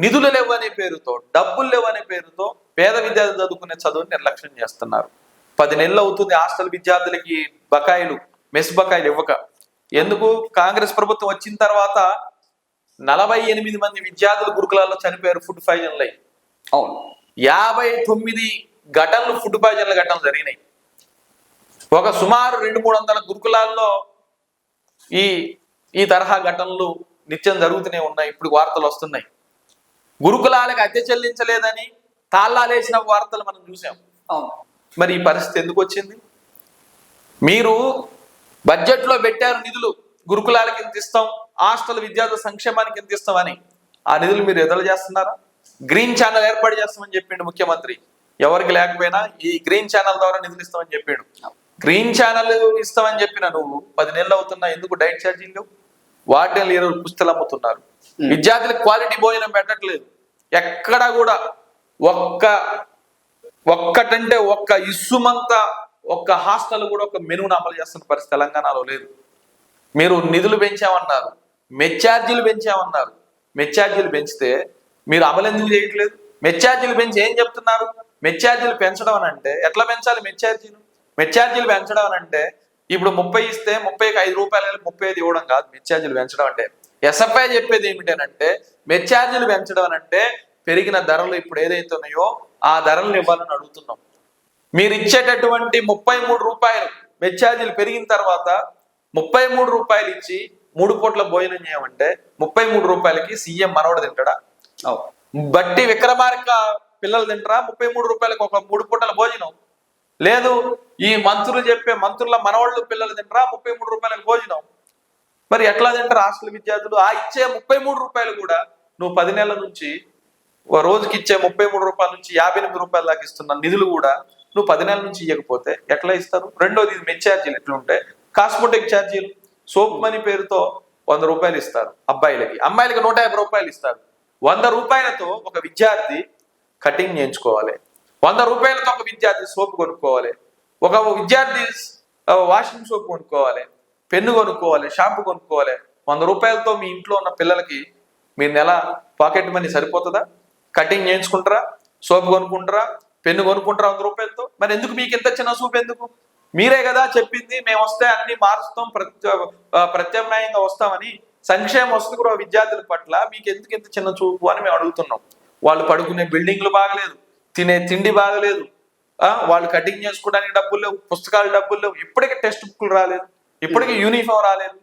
నిధులు లేవనే పేరుతో, డబ్బులు లేవనే పేరుతో పేద విద్యార్థులు చదువుకునే చదువుని నిర్లక్ష్యం చేస్తున్నారు. 10 నెలలు అవుతుంది హాస్టల్ విద్యార్థులకి బకాయిలు, మెస్ బకాయిలు ఇవ్వక. ఎందుకు? కాంగ్రెస్ ప్రభుత్వం వచ్చిన తర్వాత 48 మంది విద్యార్థులు గురుకులాల్లో చనిపోయారు ఫుడ్ పాయిజన్లు అయ్యి. అవును, 59 ఘటనలు ఫుడ్ పాయిజన్ల ఘటనలు జరిగినాయి. ఒక సుమారు 200-300 గురుకులాల్లో ఈ తరహా ఘటనలు నిత్యం జరుగుతూనే ఉన్నాయి. ఇప్పుడు వార్తలు వస్తున్నాయి. గురుకులాలకు అద్దె చెల్లించలేదని తాళాలేసిన వార్తలు మనం చూసాం. అవును. మరి ఈ పరిస్థితి ఎందుకు వచ్చింది? మీరు బడ్జెట్లో పెట్టారు నిధులు, గురుకులాలకు ఎంత ఇస్తాం, హాస్టల్ విద్యార్థుల సంక్షేమానికి ఎంత ఇస్తామని. ఆ నిధులు మీరు ఎదురు చేస్తున్నారా? గ్రీన్ ఛానల్ ఏర్పాటు చేస్తామని చెప్పిండు ముఖ్యమంత్రి. ఎవరికి లేకపోయినా ఈ గ్రీన్ ఛానల్ ద్వారా నిధులు ఇస్తామని చెప్పాడు. గ్రీన్ ఛానల్ ఇస్తామని చెప్పిన నువ్వు 10 నెలలు అవుతున్నా ఎందుకు డైట్ ఛార్జీలు లేవు? వాటిని ఈరోజు పుస్తకాలు అమ్ముతున్నారు. విద్యార్థులకు క్వాలిటీ భోజనం పెట్టట్లేదు. ఎక్కడా కూడా ఒక్కటంటే ఒక్క ఇస్సుమంతా ఒక్క హాస్టల్ కూడా ఒక మెనూను అమలు చేస్తున్న పరిస్థితి తెలంగాణలో లేదు. మీరు నిధులు పెంచామన్నారు, మెచ్చార్జీలు పెంచామన్నారు. మెచ్చార్జీలు పెంచితే మీరు అమలు ఎందుకు చేయట్లేదు? మెచ్చార్జీలు పెంచి ఏం చెప్తున్నారు? మెచ్చార్జీలు పెంచడం అని అంటే ఎట్లా పెంచాలి? మెచ్చార్జీలు పెంచడం అని అంటే ఇప్పుడు 30 ఇస్తే 30కి 5 రూపాయలు 35 ఇవ్వడం కాదు మెచ్చార్జీలు పెంచడం అంటే. ఎస్ఎఫ్ఐ చెప్పేది ఏమిటనంటే మెచ్చార్జీలు పెంచడం అని అంటే పెరిగిన ధరలు ఇప్పుడు ఏదైతే ఉన్నాయో ఆ ధరలను ఇవ్వాలని అడుగుతున్నాం. మీరు ఇచ్చేటటువంటి 33 రూపాయలు మెచ్చార్జీలు పెరిగిన తర్వాత 33 రూపాయలు ఇచ్చి 3 పూట్ల భోజనం చేయమంటే 33 రూపాయలకి సీఎం మనవడు తింటాడా? బట్టి విక్రమార్క పిల్లలు తింటారా 33 రూపాయలకి ఒక 3 పూటల భోజనం? లేదు, ఈ మంత్రులు చెప్పే మంత్రుల మనవాళ్ళు పిల్లలు తింటారా 33 రూపాయలకు భోజనం? మరి ఎట్లా తింటారు హాస్టల్ విద్యార్థులు? ఆ ఇచ్చే 33 రూపాయలు కూడా నువ్వు 10 నెలల నుంచి రోజుకి ఇచ్చే 33 రూపాయల నుంచి 58 రూపాయల దాకా ఇస్తున్న నిధులు కూడా నువ్వు 10 నెలల నుంచి ఇవ్వకపోతే ఎట్లా ఇస్తారు? రెండోది మెచ్చార్జీలు ఎట్లుంటే కాస్మోటిక్ ఛార్జీలు, సోప్ మనీ పేరుతో 100 రూపాయలు ఇస్తారు అబ్బాయిలకి, అమ్మాయిలకి 150 రూపాయలు ఇస్తారు. 100 రూపాయలతో ఒక విద్యార్థి కటింగ్ చేయించుకోవాలి, 100 రూపాయలతో ఒక విద్యార్థి సోప్ కొనుక్కోవాలి, ఒక విద్యార్థి వాషింగ్ సోప్ కొనుక్కోవాలి, పెన్ను కొనుక్కోవాలి, షాంపూ కొనుక్కోవాలి. 100 రూపాయలతో మీ ఇంట్లో ఉన్న పిల్లలకి మీరు నెల పాకెట్ మనీ సరిపోతుందా? కటింగ్ చేయించుకుంటారా? సోప్ కొనుక్కుంటారా? పెన్ను కొనుక్కుంటారా 100 రూపాయలతో? మరి ఎందుకు మీకు ఇంత చిన్న సూప్ ఎందుకు? మీరే కదా చెప్పింది మేము వస్తే అన్ని మారుస్తాం, ప్రత్యామ్నాయంగా వస్తామని. సంక్షేమ వస్తుంది కూడా విద్యార్థుల పట్ల మీకు ఎందుకు ఇంత చిన్న చూపు అని మేము అడుగుతున్నాం. వాళ్ళు పడుకునే బిల్డింగ్లు బాగలేదు, తినే తిండి బాగలేదు, వాళ్ళు కటింగ్ చేసుకోవడానికి డబ్బులు లేవు, పుస్తకాలు డబ్బులు లేవు, ఇప్పటికీ టెక్స్ట్ బుక్లు రాలేదు, ఇప్పటికీ యూనిఫామ్ రాలేదు.